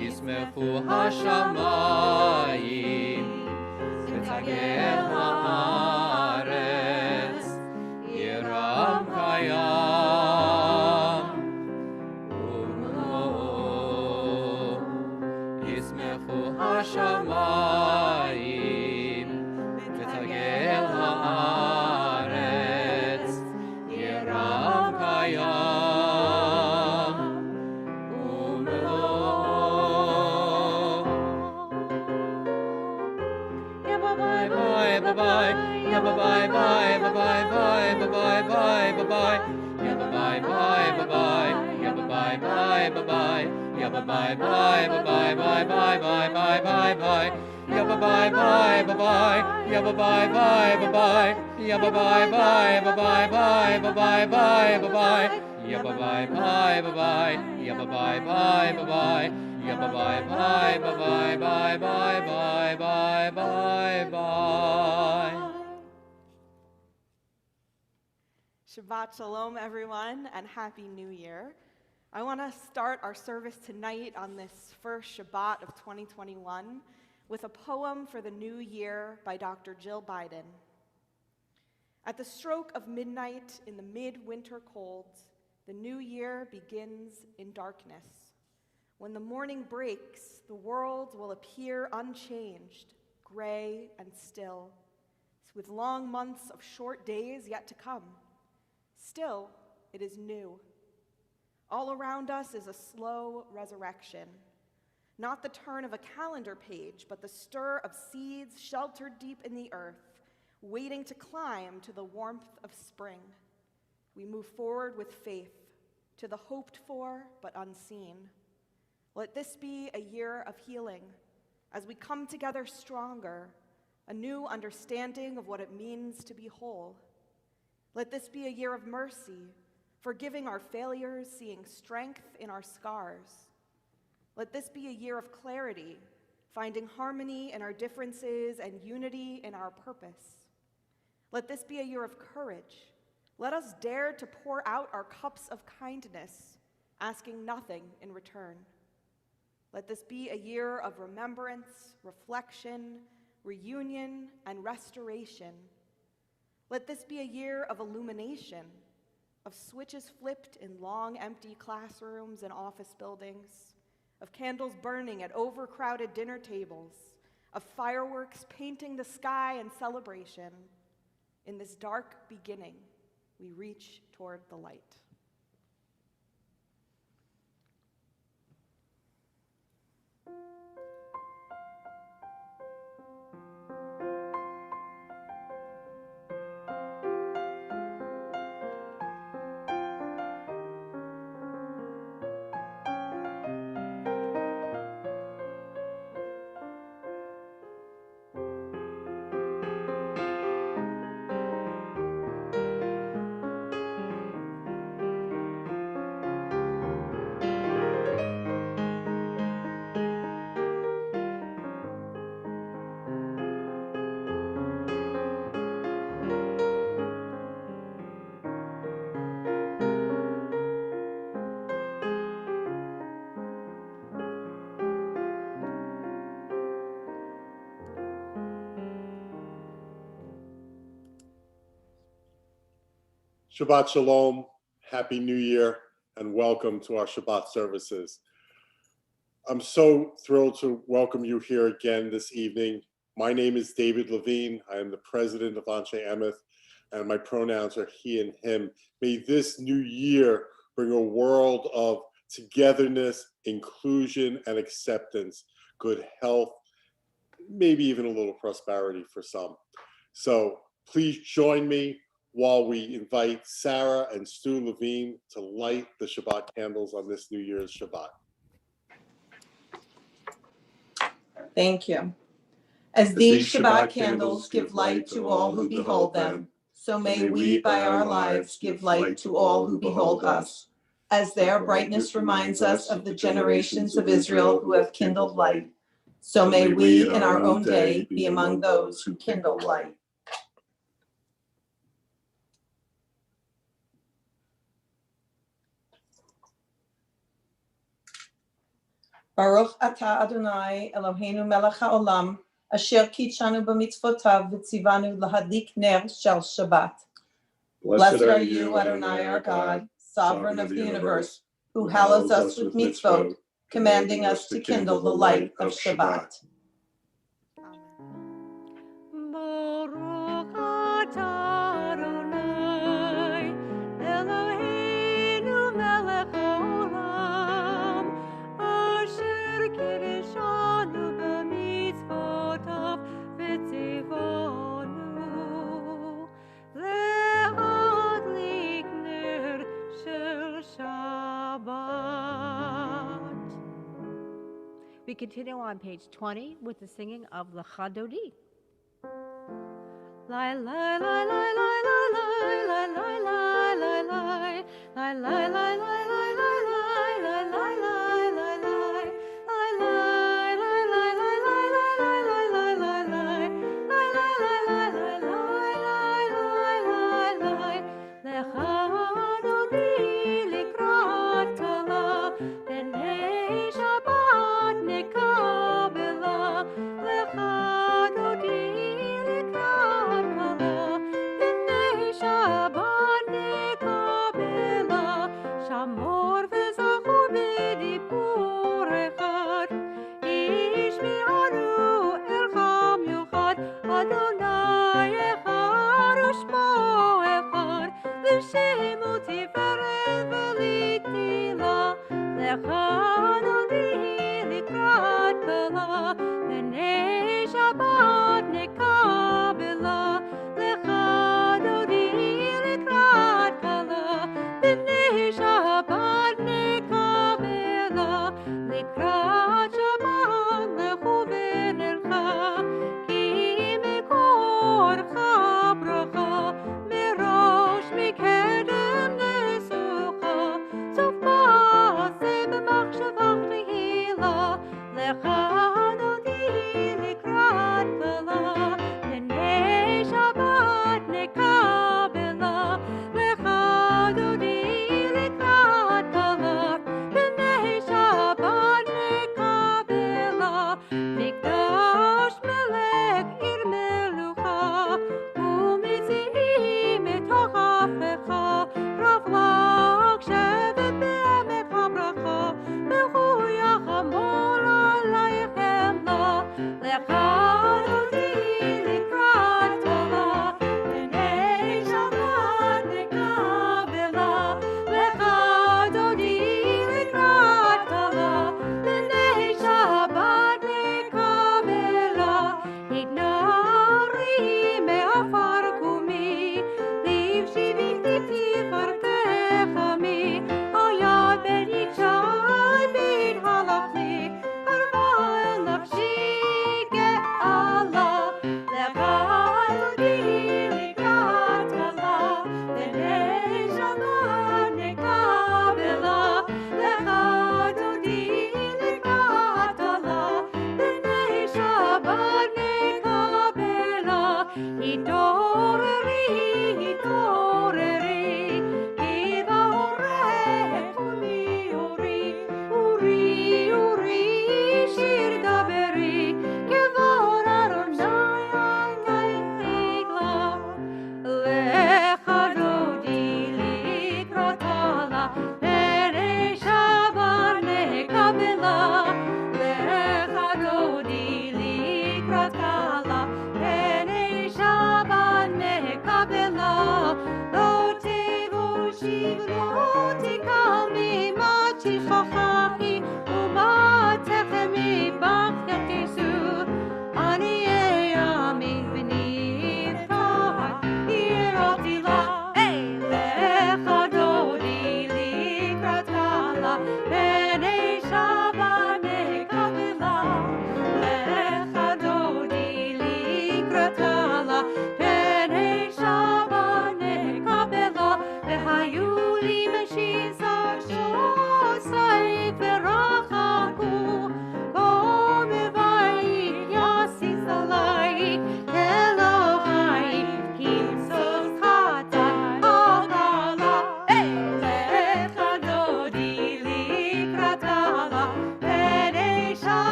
ישמחו השמיים ותגל הארץ ירם קיים ומלואו ישמחו השמיים ותגל הארץ ירם קיים Shabbat Shalom, everyone, and Happy New Year. I want to start our service tonight on this first Shabbat of 2021 with a poem for the new year by Dr. Jill Biden. At the stroke of midnight in the midwinter cold, the new year begins in darkness. When the morning breaks, the world will appear unchanged, gray and still, with long months of short days yet to come. Still, it is new. All around us is a slow resurrection, not the turn of a calendar page, but the stir of seeds sheltered deep in the earth, waiting to climb to the warmth of spring. We move forward with faith to the hoped for but unseen. Let this be a year of healing as we come together stronger, a new understanding of what it means to be whole. Let this be a year of mercy, forgiving our failures, seeing strength in our scars. Let this be a year of clarity, finding harmony in our differences and unity in our purpose. Let this be a year of courage. Let us dare to pour out our cups of kindness, asking nothing in return. Let this be a year of remembrance, reflection, reunion, and restoration. Let this be a year of illumination, of switches flipped in long, empty classrooms and office buildings, of candles burning at overcrowded dinner tables, of fireworks painting the sky in celebration. In this dark beginning, we reach toward the light. Shabbat Shalom, Happy New Year, and welcome to our Shabbat services. I'm so thrilled to welcome you here again this evening. My name is David Levine. I am the president of Anshe Emeth, and my pronouns are he and him. May this new year bring a world of togetherness, inclusion, and acceptance, good health, maybe even a little prosperity for some. So please join me while we invite Sarah and Stu Levine to light the Shabbat candles on this New Year's Shabbat. Thank you. As these Shabbat candles give light to all who behold them, so may we by our lives give light to all who behold us. As their brightness reminds us of the generations of Israel who have kindled light, so may we in our own day be among those who kindle light. Baruch atah Adonai Eloheinu melech haolam, asher kitshanu b'mitzvotav v'tzivanu lahadlik ner shel Shabbat. Blessed are you, Adonai our God, sovereign of the universe, who hallows us with mitzvot, commanding us to kindle the light of Shabbat. Baruch atah Adonai, Eloheinu melech haolam, asher kiddushanu b'mitzvotav v'tzivanu le'adlik ner shel Shabbat. We continue on page 20 with the singing of the Chadodi. Lai lai lai lai lai lai lai lai lai lai lai lai lai lai lai lai lai lai lai lai Shamor v'zachu b'dibur echad, Yishme'anu elcham yuchad, Adonai echad u'shmo echad, L'shemu tiferet v'litila, L'chadodi likrat kala, B'nei Shabbat nekabela, L'chadodi likrat kala, B'nei Shabbat nekabela, Likrat Shabbat lechu v'nelcha, Ki mekorcha bracha, Merosh mikedem nesucha, Sof ma'aseh b'machshavach tehila, L'chadodi likrat kala, B'nei Shabbat nekabela, L'chadodi likrat kala, B'nei Shabbat nekabela, Mikdash melech ir melucha, U'mitziim etoch hafecha, Rav lach shevet be'emek habracha, B'chu yachamot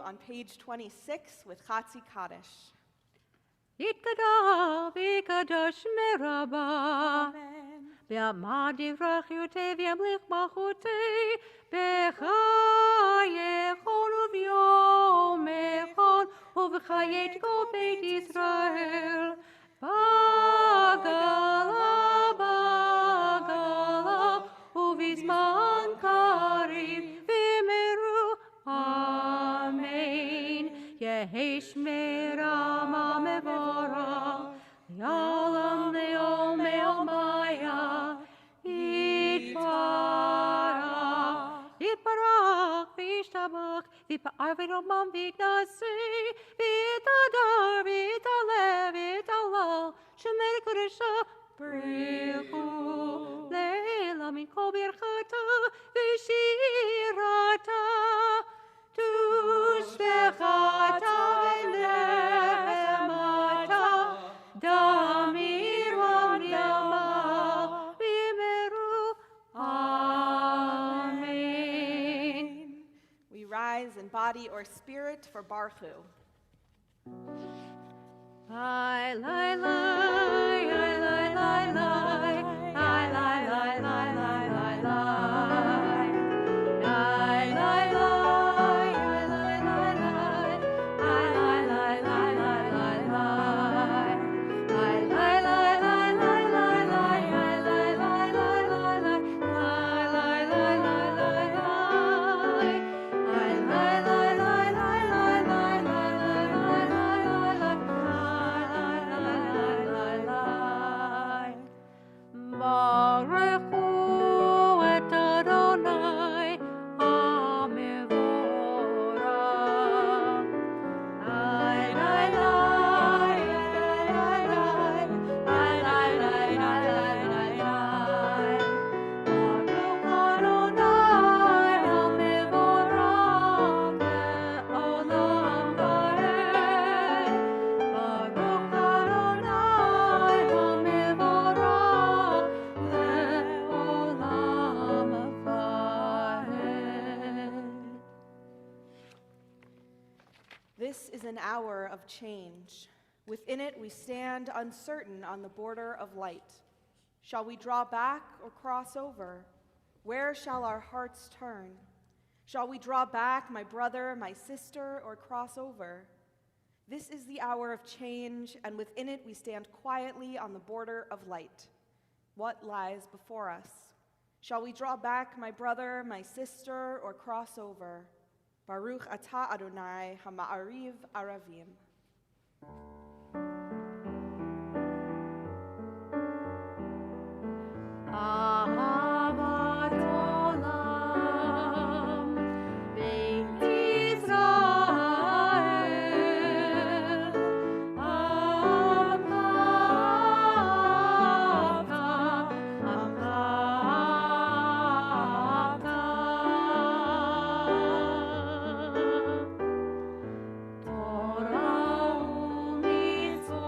on page 26 with Chatzi Kaddish. יתקדש ויקדש מרבה, Amen. בעמד דברכיותי וימליך מלכותי, בחייכון וביומכון ובחיי כל בית ישראל. בגלה, בגלה, ובזמן קריב במהרו, אמן. יהי שמרם המבורך, יעלם ליום יומיה, יתברך, יתברך וישתבח, ויפאר ורומם ויגנזי, ויתהדר ויתעלה ויתהלל, שמר קודשא בריחו, לילה מן כל ברכתה ושירתה, תושבחתה ונחמתה, דמיר ונעמה במהרו, amen. We rise in body or spirit for Barchu. Lai, lai, lai, lai, lai, lai, lai, lai, lai, lai, lai, lai, lai, lai. Lai, lai, lai, lai, lai, lai, lai, lai, lai, lai, lai, lai, lai. Lai, lai, lai, lai, lai, lai, lai, lai, lai, lai, lai, lai, lai, lai, lai, lai, lai, lai, lai. Lai, lai, lai, lai, lai, lai, lai, lai, lai, lai, lai. Baruchu et Adonai המבורך. Lai, lai, lai, lai, lai, lai, lai, lai, lai, lai, lai. Baruch Adonai המבורך לעולם ועד. Baruch Adonai המבורך לעולם ועד. This is an hour of change. Within it, we stand uncertain on the border of light. Shall we draw back or cross over? Where shall our hearts turn? Shall we draw back, my brother, my sister, or cross over? This is the hour of change, and within it, we stand quietly on the border of light. What lies before us? Shall we draw back, my brother, my sister, or cross over? Baruch atah Adonai hama'ariv aravim. אהבת עולם, בית ישראל, עמך, עמך, עמך. תורה ומצוות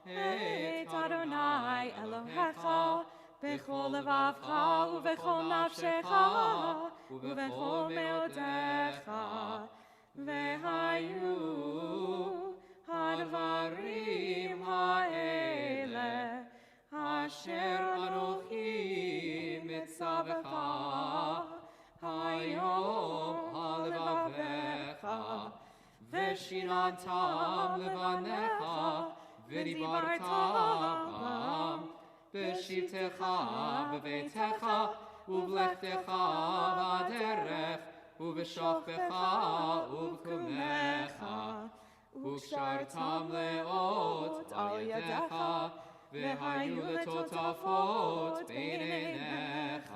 את אדוני אלוהיך בכל לבבך ובכל נפשך ובכל מאודיך, והיו הדברים האלה אשר אנוכי מצווך היום על לבביך, ושיננתם לבניך ודיברת בם בשבתך בביתך ובלכתך בדרך ובשוכבך ובקומך, וקשרתם לאות על ידיך והיו לטוטפות בין עיניך,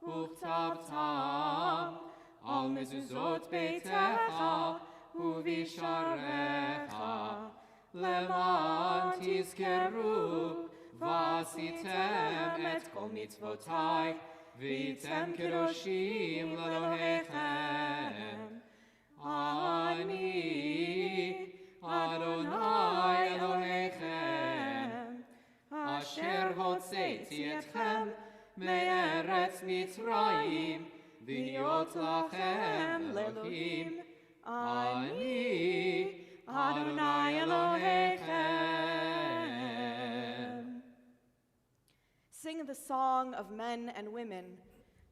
וכתבתם על מזוזות ביתך ובשעריך, למען תזכרו ועשיתם את כל מצוותיי והייתם קדושים לאלוהיכם. אני אדוני אלוהיכם אשר הוצאתי אתכם מארץ מצרים להיות לכם לאלוהים. אני אדוני אלוהיכם. Sing the song of men and women,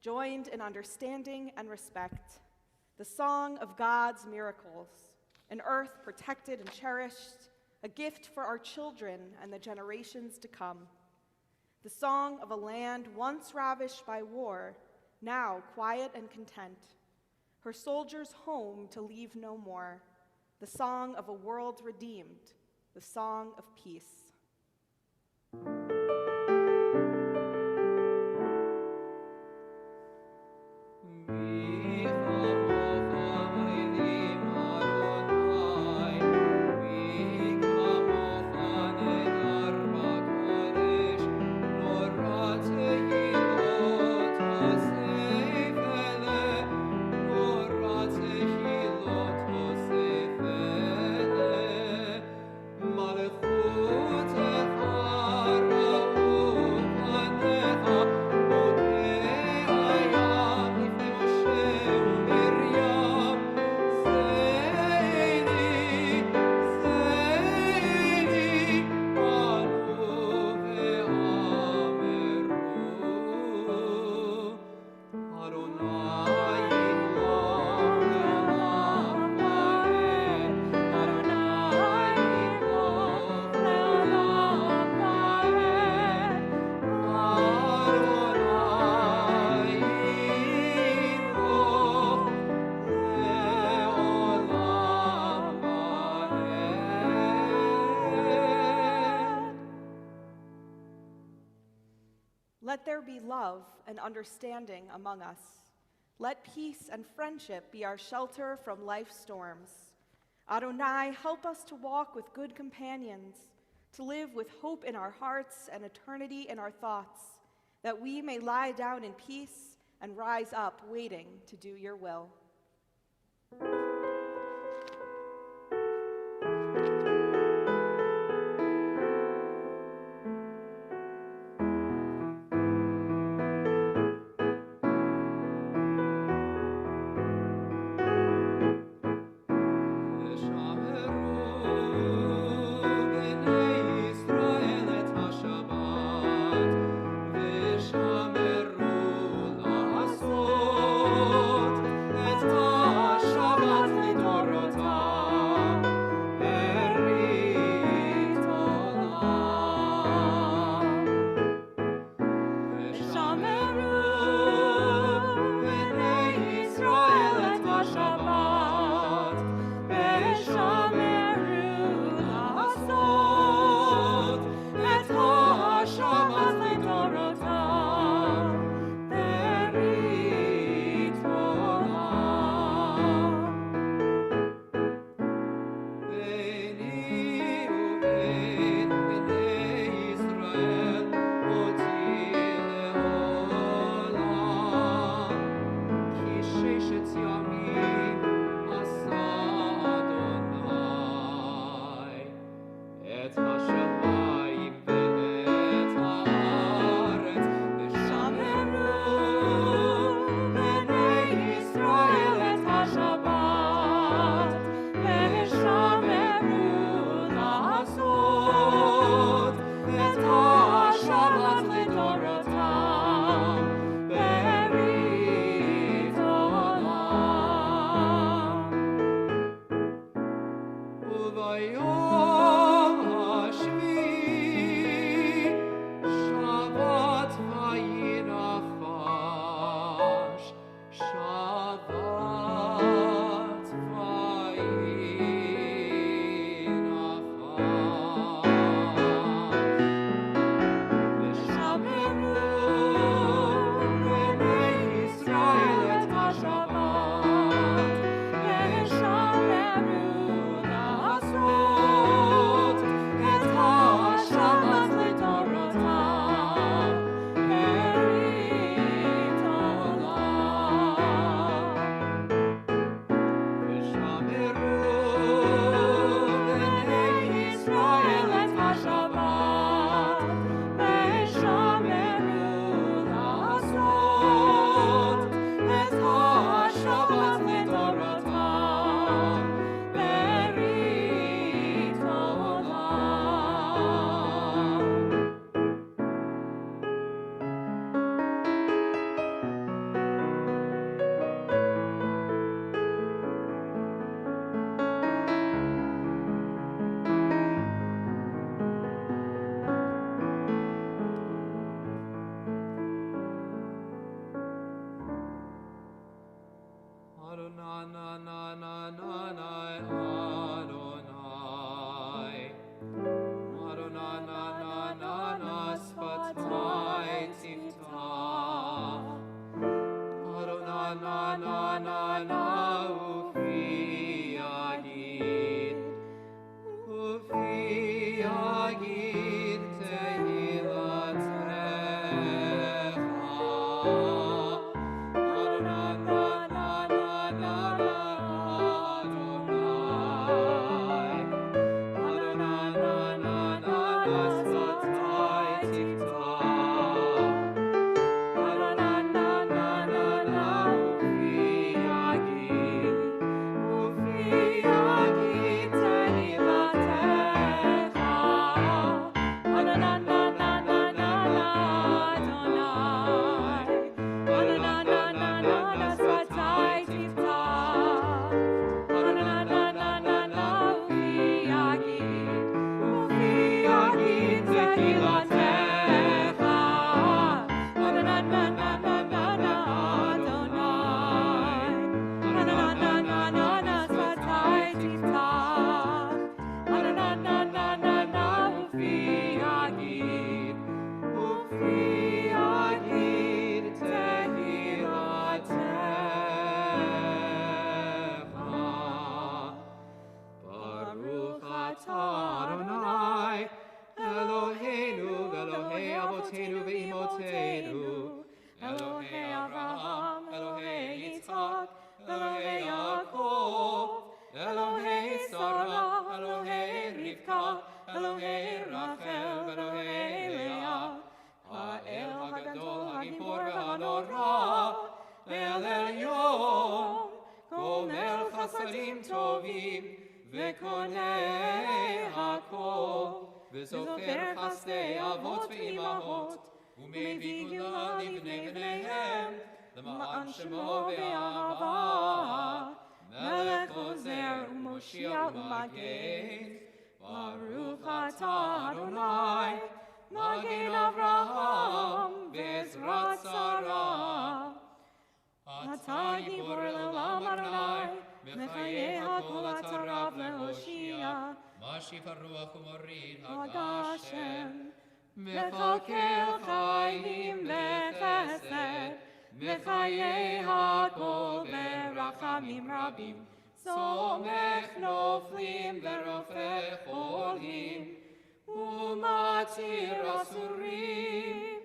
joined in understanding and respect, the song of God's miracles, an earth protected and cherished, a gift for our children and the generations to come, the song of a land once ravished by war, now quiet and content, her soldiers home to leave no more, the song of a world redeemed, the song of peace. Let there be love and understanding among us. Let peace and friendship be our shelter from life's storms. Adonai, help us to walk with good companions, to live with hope in our hearts and eternity in our thoughts, that we may lie down in peace and rise up waiting to do your will. ושמרו לעשות את וביום השביעי שבת וינפש, שבת וזוכר חסדי אבות ואימהות, ומביא גאולה לבני בניהם, למען שמו באהבה. מלך עוזר ומושיע ומגן, ברוך אתה אדוני, מגן אברהם בעזרת שרה. אתה גיבור לעולם אדוני, בחיי הכל אתה רב להושיע. משיב הרוח ומוריד הגשם, מכלכל חיים בחסד, בחיי הכל ברחמים רבים, סומך נופלים ורופא חולים, ומתיר אסורים,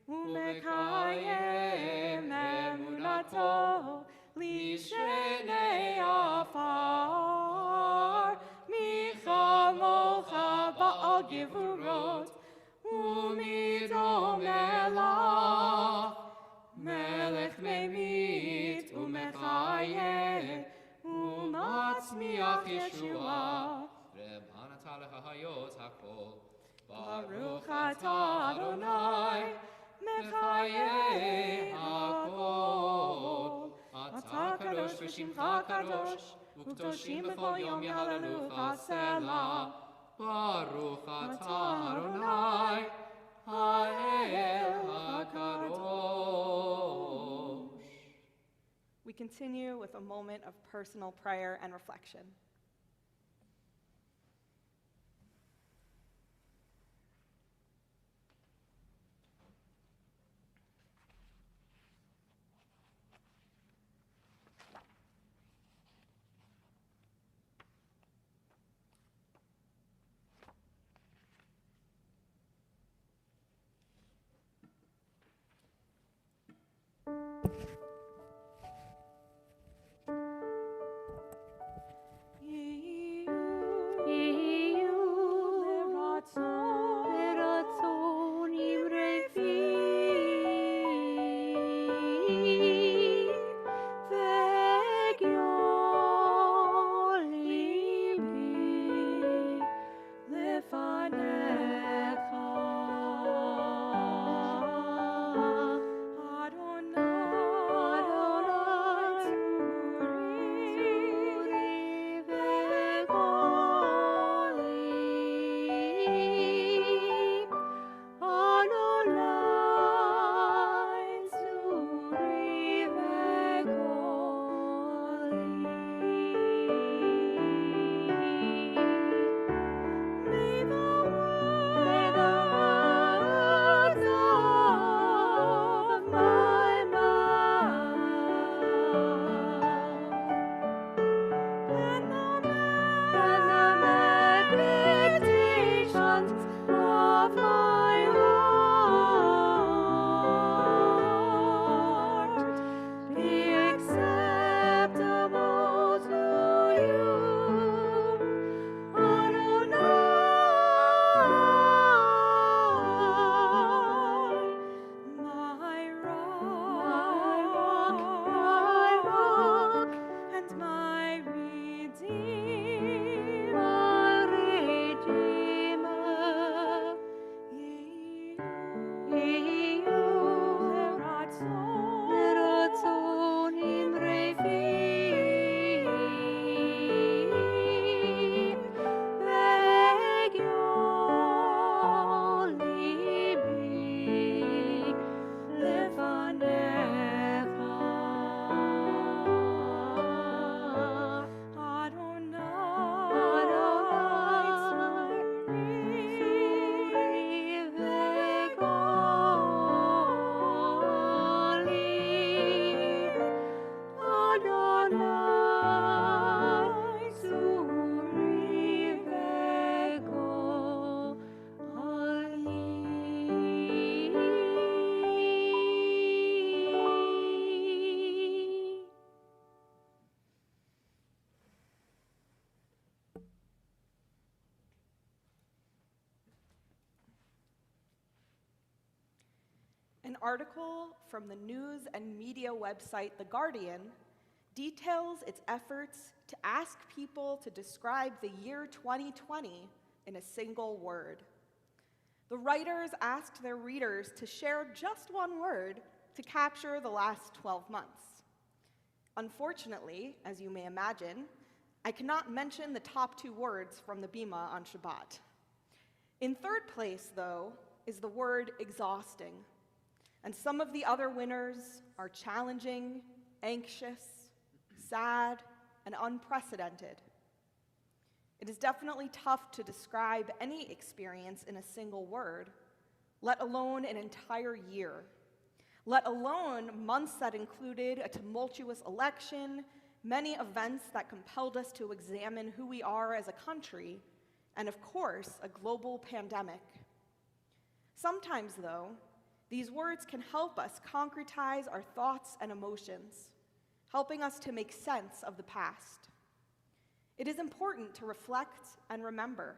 ומקיים אמונתו לשני עפר. כמוך בעל גבורות, ומי דומה לך, מלך ממית ומחיה, ומצמיח ישועה. למען אתה להחיות הכל, ברוך אתה אדוני, מחיה הכל. אתה קדוש ושמך קדוש, וקדושים בכל יום יהללוך סלה. ברוך אתה אדוני, האל הקדוש. We continue with a moment of personal prayer and reflection. An article from the news and media website The Guardian details its efforts to ask people to describe the year 2020 in a single word. The writers asked their readers to share just one word to capture the last 12 months. Unfortunately, as you may imagine, I cannot mention the top 2 words from the Bima on Shabbat. In third place, though, is the word exhausting. And some of the other winners are challenging, anxious, sad, and unprecedented. It is definitely tough to describe any experience in a single word, let alone an entire year, let alone months that included a tumultuous election, many events that compelled us to examine who we are as a country, and of course, a global pandemic. Sometimes, though, these words can help us concretize our thoughts and emotions, helping us to make sense of the past. It is important to reflect and remember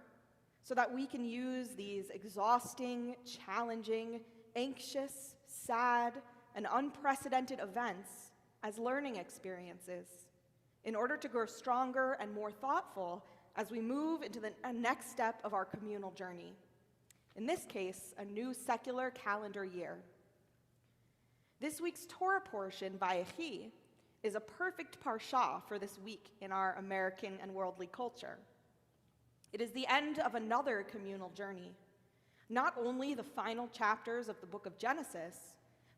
so that we can use these exhausting, challenging, anxious, sad, and unprecedented events as learning experiences in order to grow stronger and more thoughtful as we move into the next step of our communal journey. In this case, a new secular calendar year. This week's Torah portion, Vayechi, is a perfect parsha for this week in our American and worldly culture. It is the end of another communal journey, not only the final chapters of the book of Genesis,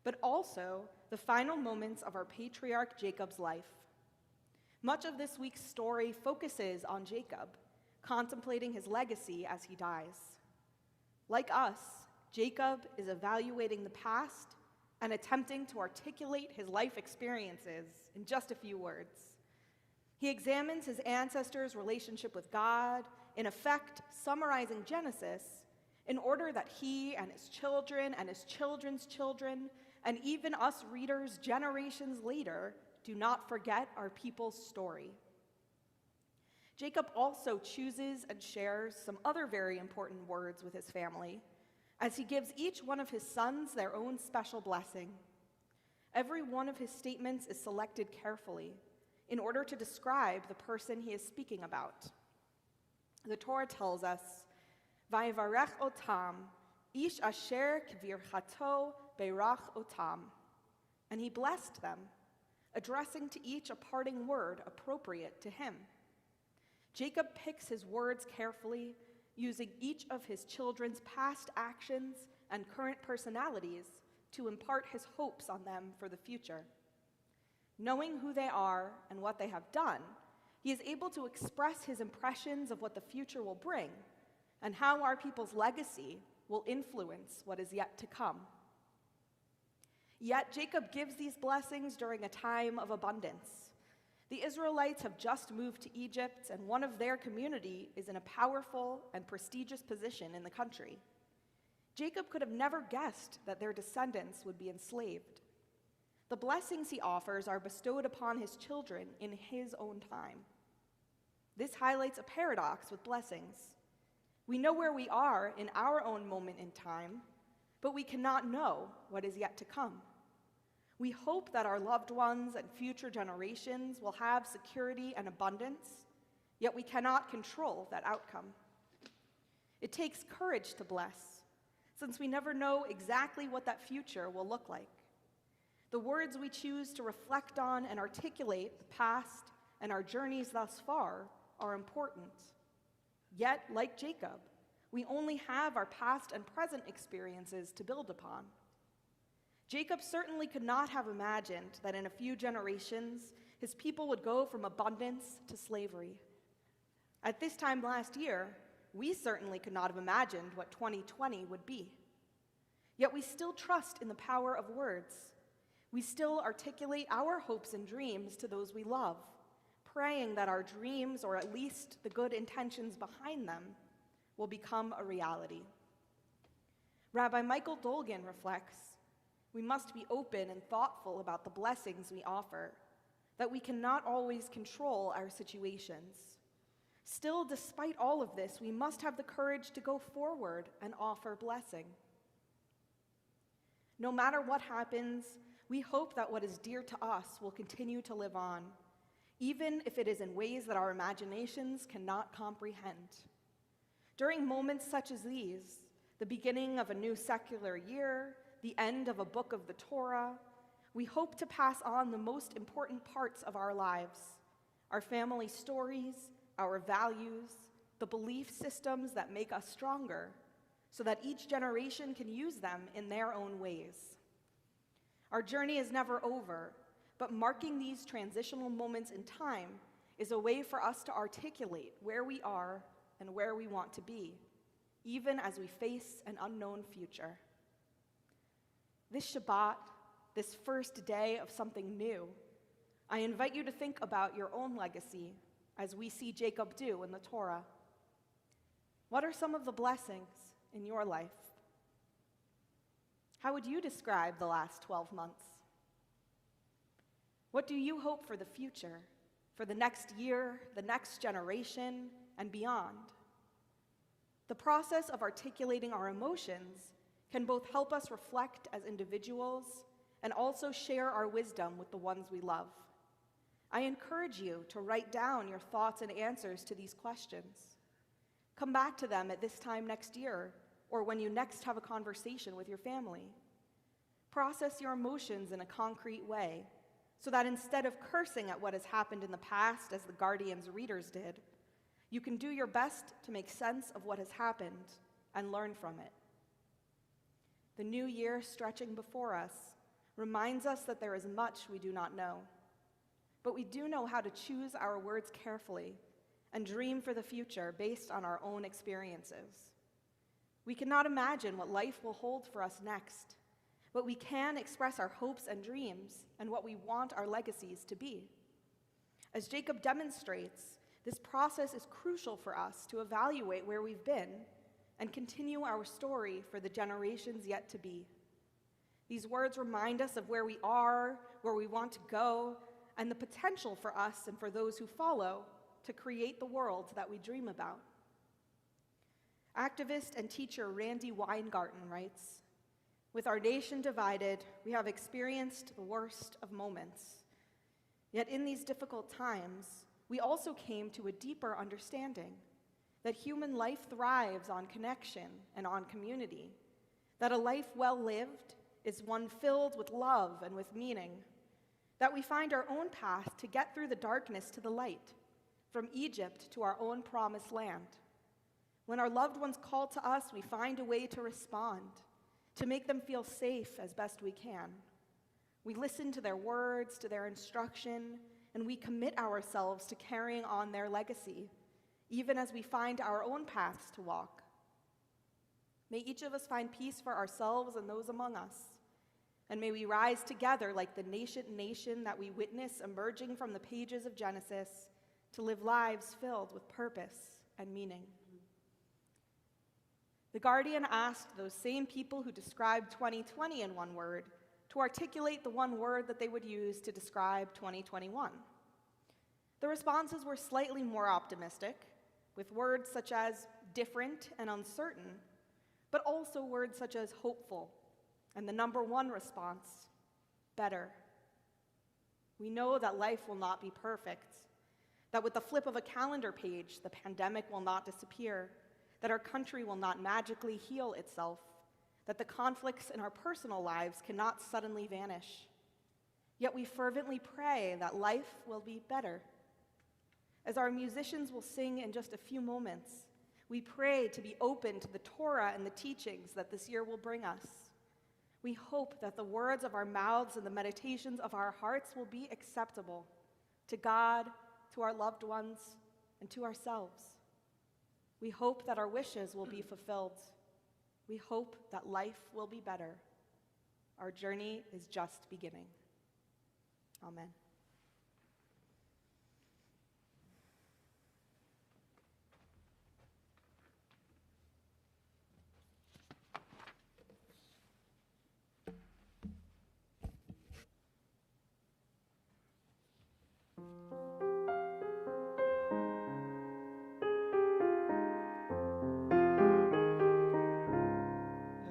but also the final moments of our patriarch Jacob's life. Much of this week's story focuses on Jacob, contemplating his legacy as he dies. Like us, Jacob is evaluating the past and attempting to articulate his life experiences in just a few words. He examines his ancestors' relationship with God, in effect summarizing Genesis, in order that he and his children and his children's children, and even us readers generations later, do not forget our people's story. Jacob also chooses and shares some other very important words with his family, as he gives each one of his sons their own special blessing. Every one of his statements is selected carefully in order to describe the person he is speaking about. The Torah tells us, "Vayivarech otam, ish asher kvirchato beirach otam," and he blessed them, addressing to each a parting word appropriate to him. Jacob picks his words carefully, using each of his children's past actions and current personalities to impart his hopes on them for the future. Knowing who they are and what they have done, he is able to express his impressions of what the future will bring and how our people's legacy will influence what is yet to come. Yet Jacob gives these blessings during a time of abundance. The Israelites have just moved to Egypt, and one of their community is in a powerful and prestigious position in the country. Jacob could have never guessed that their descendants would be enslaved. The blessings he offers are bestowed upon his children in his own time. This highlights a paradox with blessings. We know where we are in our own moment in time, but we cannot know what is yet to come. We hope that our loved ones and future generations will have security and abundance, yet we cannot control that outcome. It takes courage to bless, since we never know exactly what that future will look like. The words we choose to reflect on and articulate the past and our journeys thus far are important. Yet, like Jacob, we only have our past and present experiences to build upon. Jacob certainly could not have imagined that in a few generations, his people would go from abundance to slavery. At this time last year, we certainly could not have imagined what 2020 would be. Yet we still trust in the power of words. We still articulate our hopes and dreams to those we love, praying that our dreams, or at least the good intentions behind them, will become a reality. Rabbi Michael Dolgan reflects, "We must be open and thoughtful about the blessings we offer, that we cannot always control our situations. Still, despite all of this, we must have the courage to go forward and offer blessing. No matter what happens, we hope that what is dear to us will continue to live on, even if it is in ways that our imaginations cannot comprehend. During moments such as these, the beginning of a new secular year, the end of a book of the Torah, we hope to pass on the most important parts of our lives, our family stories, our values, the belief systems that make us stronger, so that each generation can use them in their own ways. Our journey is never over, but marking these transitional moments in time is a way for us to articulate where we are and where we want to be, even as we face an unknown future. This Shabbat, this first day of something new, I invite you to think about your own legacy as we see Jacob do in the Torah. What are some of the blessings in your life? How would you describe the last 12 months? What do you hope for the future, for the next year, the next generation, and beyond? The process of articulating our emotions can both help us reflect as individuals and also share our wisdom with the ones we love. I encourage you to write down your thoughts and answers to these questions. Come back to them at this time next year, or when you next have a conversation with your family. Process your emotions in a concrete way, so that instead of cursing at what has happened in the past as the Guardian's readers did, you can do your best to make sense of what has happened and learn from it. The new year stretching before us reminds us that there is much we do not know, but we do know how to choose our words carefully and dream for the future based on our own experiences. We cannot imagine what life will hold for us next, but we can express our hopes and dreams and what we want our legacies to be. As Jacob demonstrates, this process is crucial for us to evaluate where we've been and continue our story for the generations yet to be. These words remind us of where we are, where we want to go, and the potential for us and for those who follow to create the world that we dream about. Activist and teacher Randy Weingarten writes, "With our nation divided, we have experienced the worst of moments. Yet in these difficult times, we also came to a deeper understanding that human life thrives on connection and on community, that a life well lived is one filled with love and with meaning, that we find our own path to get through the darkness to the light, from Egypt to our own promised land. When our loved ones call to us, we find a way to respond, to make them feel safe as best we can. We listen to their words, to their instruction, and we commit ourselves to carrying on their legacy, even as we find our own paths to walk. May each of us find peace for ourselves and those among us, and may we rise together like the nation that we witness emerging from the pages of Genesis to live lives filled with purpose and meaning." The Guardian asked those same people who described 2020 in one word to articulate the one word that they would use to describe 2021. The responses were slightly more optimistic, with words such as different and uncertain, but also words such as hopeful, and the number one response, better. We know that life will not be perfect, that with the flip of a calendar page, the pandemic will not disappear, that our country will not magically heal itself, that the conflicts in our personal lives cannot suddenly vanish. Yet we fervently pray that life will be better. As our musicians will sing in just a few moments, we pray to be open to the Torah and the teachings that this year will bring us. We hope that the words of our mouths and the meditations of our hearts will be acceptable to God, to our loved ones, and to ourselves. We hope that our wishes will be fulfilled. We hope that life will be better. Our journey is just beginning. Amen.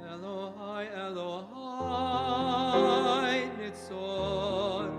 Elohai, Elohai, Nitzor,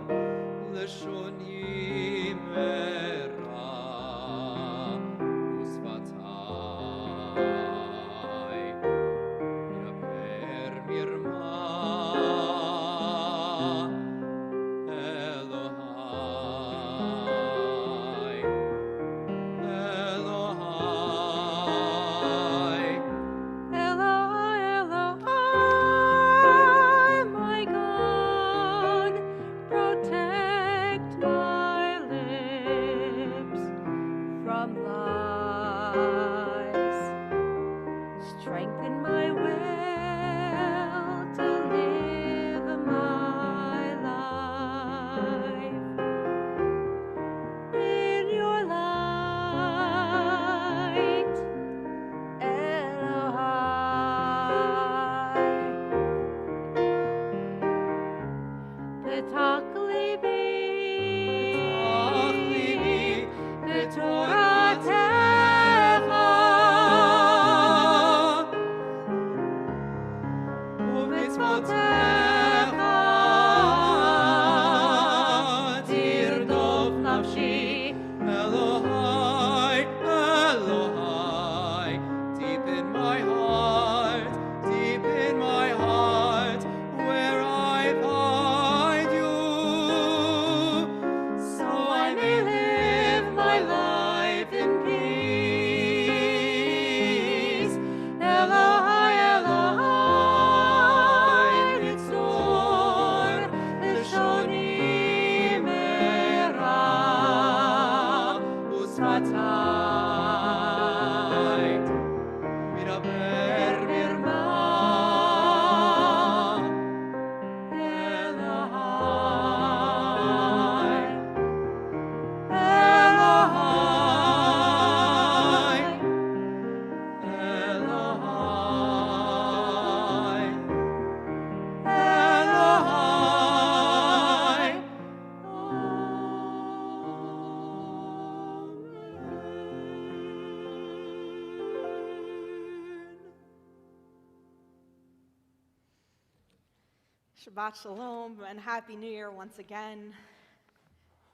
Shabbat Shalom and Happy New Year once again.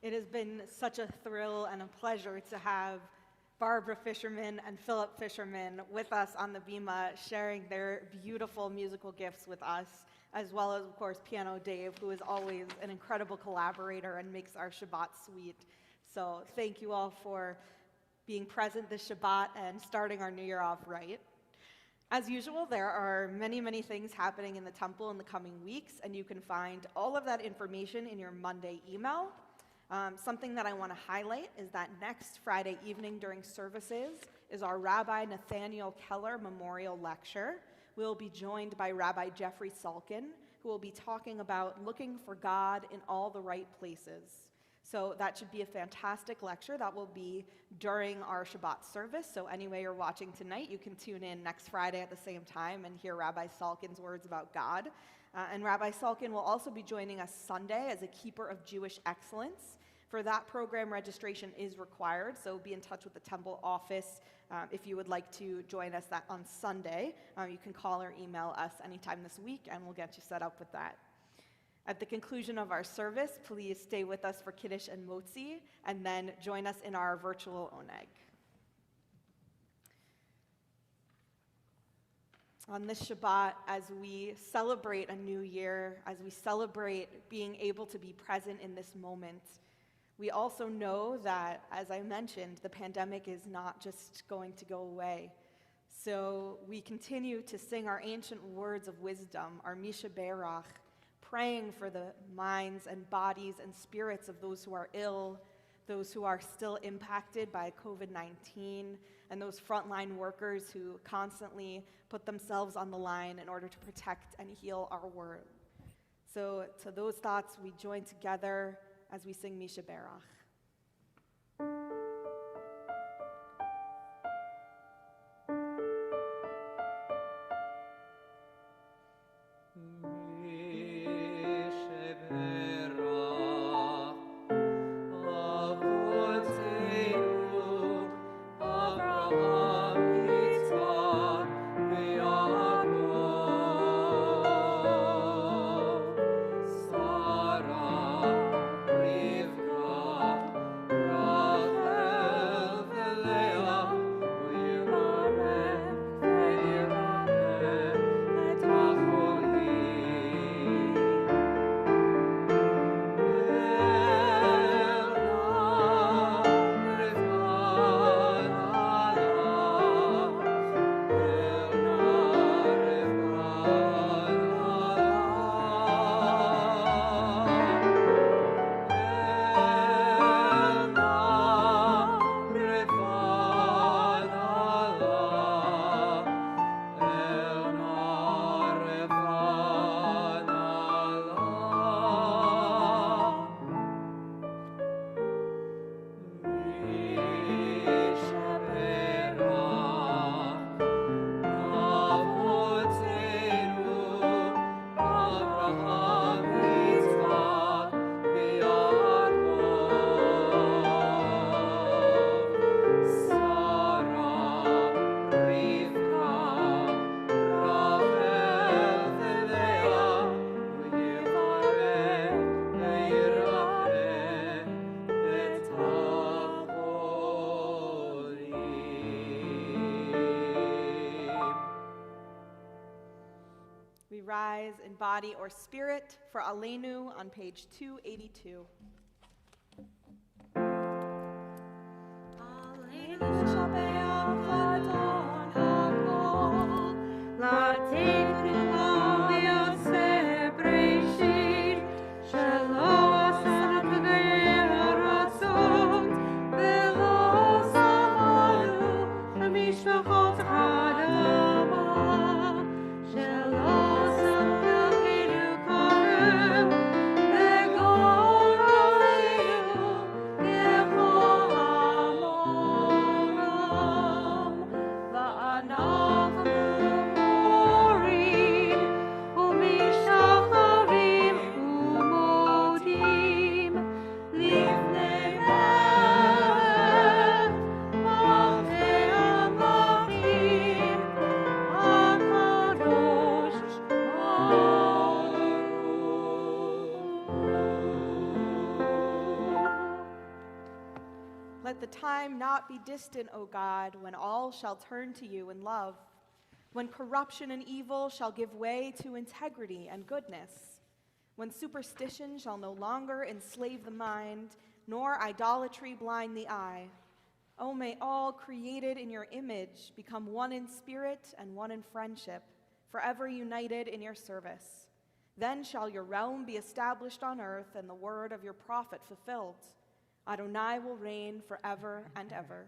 It has been such a thrill and a pleasure to have Barbara Fisherman and Philip Fisherman with us on the Bima, sharing their beautiful musical gifts with us, as well as, of course, Piano Dave, who is always an incredible collaborator and makes our Shabbat sweet. So thank you all for being present this Shabbat and starting our New Year off right. As usual, there are many, many things happening in the temple in the coming weeks, and you can find all of that information in your Monday email. Something that I want to highlight is that next Friday evening during services is our Rabbi Nathaniel Keller Memorial Lecture. We'll be joined by Rabbi Jeffrey Salkin, who will be talking about looking for God in all the right places. So that should be a fantastic lecture. That will be during our Shabbat service. So anyway you're watching tonight, you can tune in next Friday at the same time and hear Rabbi Salkin's words about God. And Rabbi Salkin will also be joining us Sunday as a keeper of Jewish excellence. For that program, registration is required, so be in touch with the temple office if you would like to join us on Sunday. You can call or email us anytime this week, and we'll get you set up with that. At the conclusion of our service, please stay with us for Kiddush and Motzi, and then join us in our virtual Oneg. On this Shabbat, as we celebrate a new year, as we celebrate being able to be present in this moment, we also know that, as I mentioned, the pandemic is not just going to go away. So we continue to sing our ancient words of wisdom, our Misha Berach, praying for the minds and bodies and spirits of those who are ill, those who are still impacted by COVID-19, and those frontline workers who constantly put themselves on the line in order to protect and heal our world. So to those thoughts, we join together as we sing Misha Berach. Rise in body or spirit for Aleinu on page 282. Aleinu shabeach adon hakol, latiknu v'yoseh breshit, shelo asat v'yaratzot, v'lo samalu b'mishpachot ha'adama, shelo the time not be distant, O God, when all shall turn to you in love, when corruption and evil shall give way to integrity and goodness, when superstition shall no longer enslave the mind, nor idolatry blind the eye. O may all created in your image become one in spirit and one in friendship, forever united in your service. Then shall your realm be established on earth and the word of your prophet fulfilled. Adonai will reign forever and ever.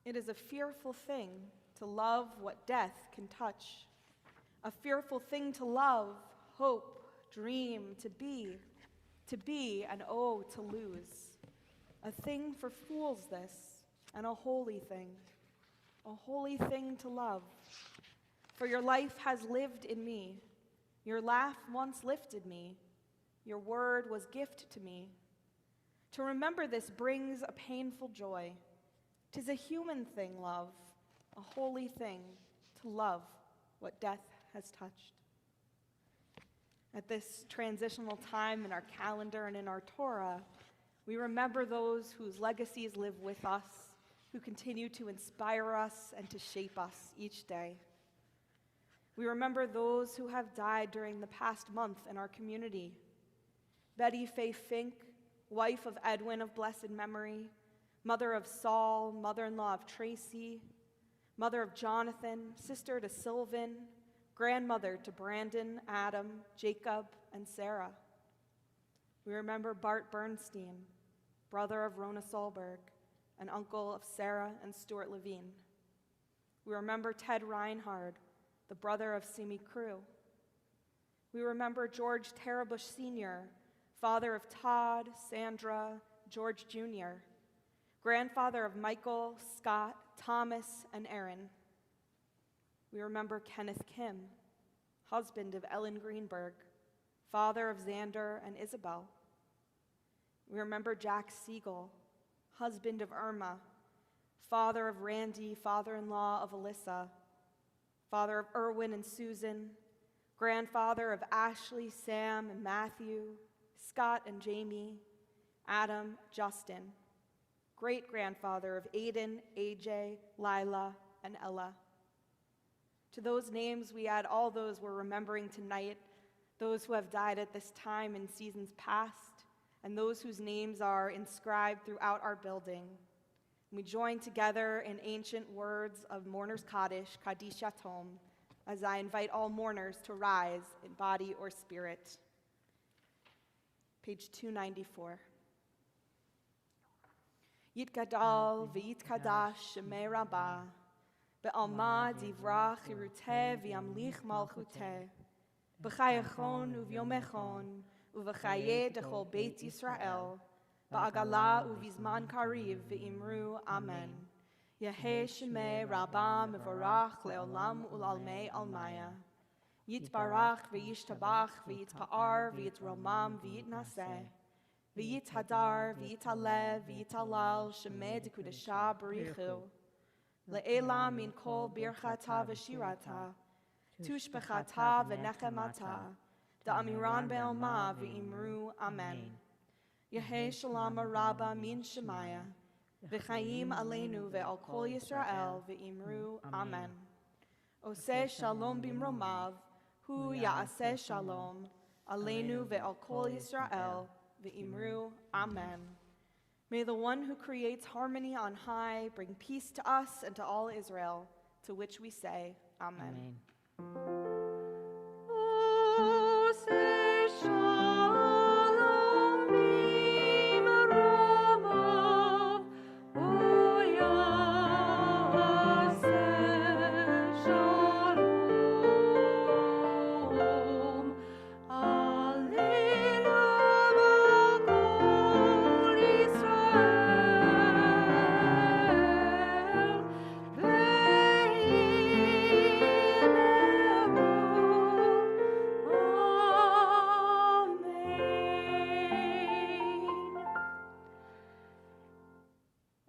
It is a fearful thing to love what death can touch. A fearful thing to love, hope, dream, to be, and oh, to lose. A thing for fools this, and a holy thing to love. For your life has lived in me, your laugh once lifted me, your word was gift to me. To remember this brings a painful joy. 'Tis a human thing, love, a holy thing to love what death has touched. At this transitional time in our calendar and in our Torah, we remember those whose legacies live with us, who continue to inspire us and to shape us each day. We remember those who have died during the past month in our community. Betty Faye Fink, wife of Edwin of blessed memory, mother of Saul, mother-in-law of Tracy, mother of Jonathan, sister to Sylvan, grandmother to Brandon, Adam, Jacob, and Sarah. We remember Bart Bernstein, brother of Rona Solberg, and uncle of Sarah and Stuart Levine. We remember Ted Reinhard, the brother of Simi Crew. We remember George Terabush Sr., father of Todd, Sandra, George Jr., grandfather of Michael, Scott, Thomas, and Aaron. We remember Kenneth Kim, husband of Ellen Greenberg, father of Xander and Isabel. We remember Jack Siegel, husband of Irma, father of Randy, father-in-law of Alyssa, father of Erwin and Susan, grandfather of Ashley, Sam, and Matthew, Scott and Jamie, Adam, Justin, great-grandfather of Aiden, AJ, Lila, and Ella. To those names, we add all those we're remembering tonight, those who have died at this time in seasons past, and those whose names are inscribed throughout our building. We join together in ancient words of Mourner's Kaddish, Kaddish Yatom, as I invite all mourners to rise in body or spirit. Page 294. Yitgadal v'yitkadash shemei rabbah, be'alma divrach iruteh v'yamlich malchuteh, b'chayachon uvyomechon, uv'chaye dechol beit Yisrael, ba'agala uvizman kariv v'imru amen. Yehei shemei rabbah mevorach le'olam ulalmei almaya. Yitbarach v'yishtabach v'yitpa'ar v'yitromam v'yitnaseh. V'yithadar, v'yitalev, v'yitalal, shemei dekudesha barichu. Le'ela min kol birchata v'shirata, tushbechata v'nechemata, da'amiran be'alma v'imru amen. Yehei shalom rabba min shemaya, v'chayim aleinu ve'al kol Yisrael v'imru amen. Oseh shalom bimromav, hu ya'aseh shalom, aleinu ve'al kol Yisrael v'imru amen. May the one who creates harmony on high bring peace to us and to all Israel, to which we say amen. Amen.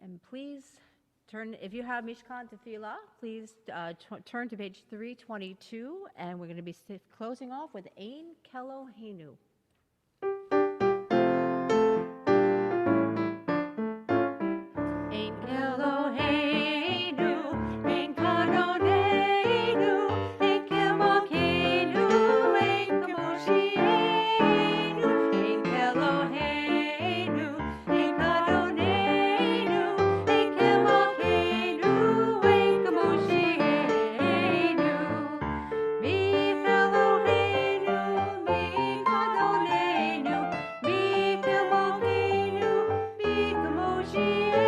And please turn, if you have Mishkan Tefillah, please turn to page 322, and we're going to be closing off with Ein Keloheinu. Ein Keloheinu, Ein Kadoneinu, Ein Kemokeinu, Ein Kamoshienu, Ein Keloheinu, Ein Kadoneinu, Ein Kemokeinu, Ein Kamoshienu. Mi Eloheinu, Mi Kadoneinu, Mi Kemokeinu, Mi Kamoshienu.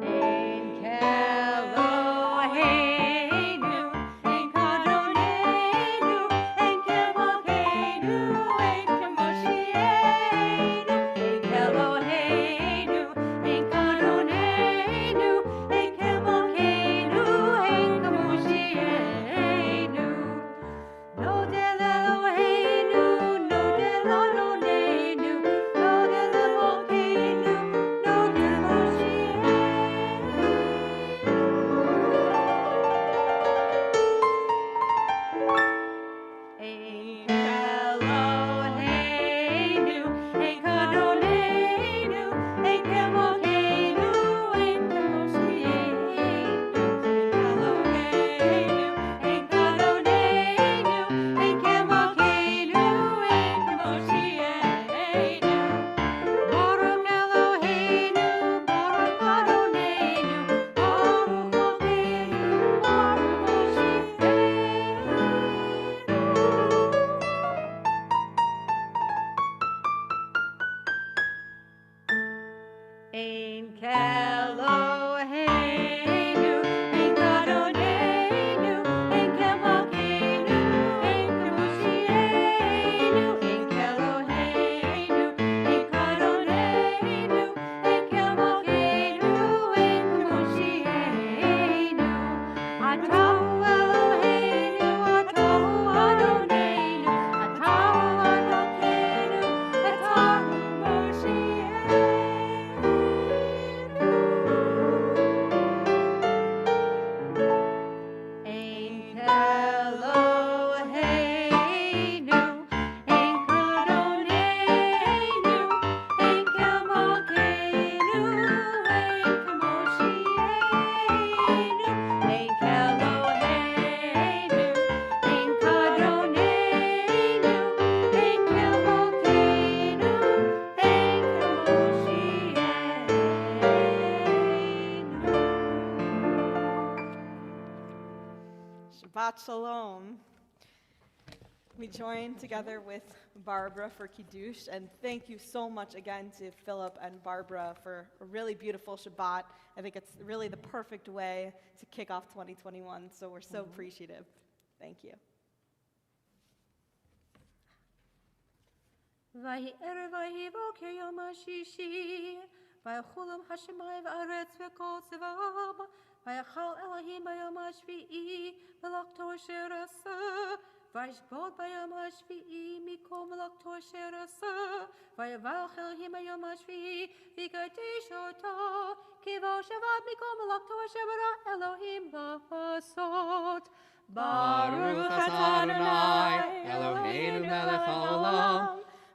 Ein Keloheinu, Ein Kadoneinu, Ein Kemokeinu, Ein Kamoshienu. Ein Keloheinu, Ein Kadoneinu, Ein Kemokeinu, Ein Kamoshienu. Nodel Eloheinu, Nodel Adonenu, Nodel Elokeinu, Nodel Moshiach. Ein Keloheinu, Ein Kadoneinu, Ein Kemokeinu, Ein Kamoshienu. Ein Keloheinu, Ein Kadoneinu, Ein Kemokeinu, Ein Kamoshienu. Baruch Eloheinu, Baruch Adonenu, Baruch Malkeinu, Baruch Moshiach. Ein Keloheinu, Ein Kadoneinu, Ein Kemokeinu, Ein Kamoshienu. Ein Keloheinu, Ein Kadoneinu, Ein Kemokeinu, Ein Kamoshienu. Atahu Eloheinu, Atahu Adonenu, Atahu Elokeinu, Atahu Moshiach. Ein Keloheinu, Ein Kadoneinu, Ein Kemokeinu, Ein Kamoshienu. Ein Keloheinu, Ein Kadoneinu, Ein Kemokeinu, Ein Kamoshienu. Shabbat Shalom. We join together with Barbara for Kiddush, and thank you so much again to Philip and Barbara for a really beautiful Shabbat. I think it's really the perfect way to kick off 2021, so we're so appreciative. Thank you. ויהי ערב ויהי בוקר יום השישי, ויחולום השמיים והארץ וכל צבאם, ויחל אלוהים ביום השביעי מלאכתו אשר עשה, וישבות ביום השביעי מכל מלאכתו אשר עשה, ויברך אלוהים ביום השביעי ויקדש אותו, כי בו שבת מכל מלאכתו אשר ברא אלוהים לעשות. Baruch atah Adonai, Eloheinu melech haolam,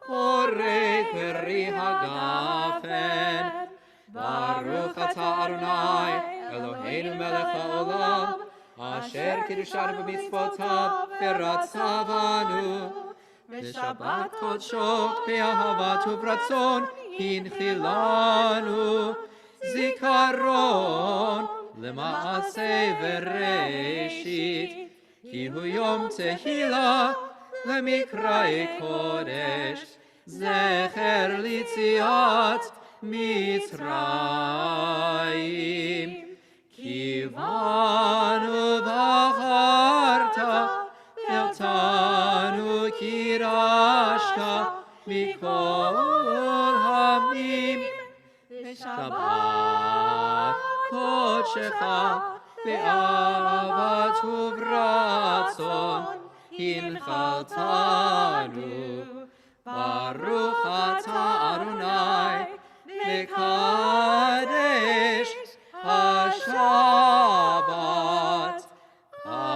borei peri hagafen. Baruch atah Adonai, Eloheinu melech haolam, asher kiddushanu b'mitzvotav v'ratzavanu. V'shabbat kodsho be'ahavat u'vratzon hinchilanu. Zikaron למעשה וראשית, כי הוא יום תהילה למקראי קודש, זכר ליציאת מצרים. כי בנו בחרת, ואותנו קידשת מכל העמים, שבת קודשך באהבת וברצון הנחלתנו. ברוך אתה אדוני מקדש השבת. אמן.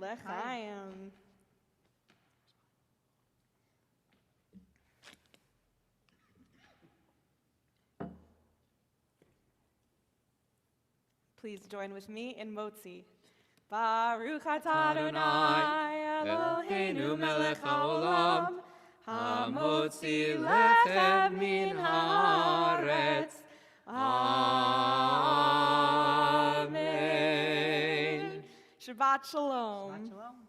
L'chaim. Please join with me in Motzi. Baruch atah Adonai Eloheinu melech haolam, hamotzi lechem min haaretz. Amen. Shabbat shalom.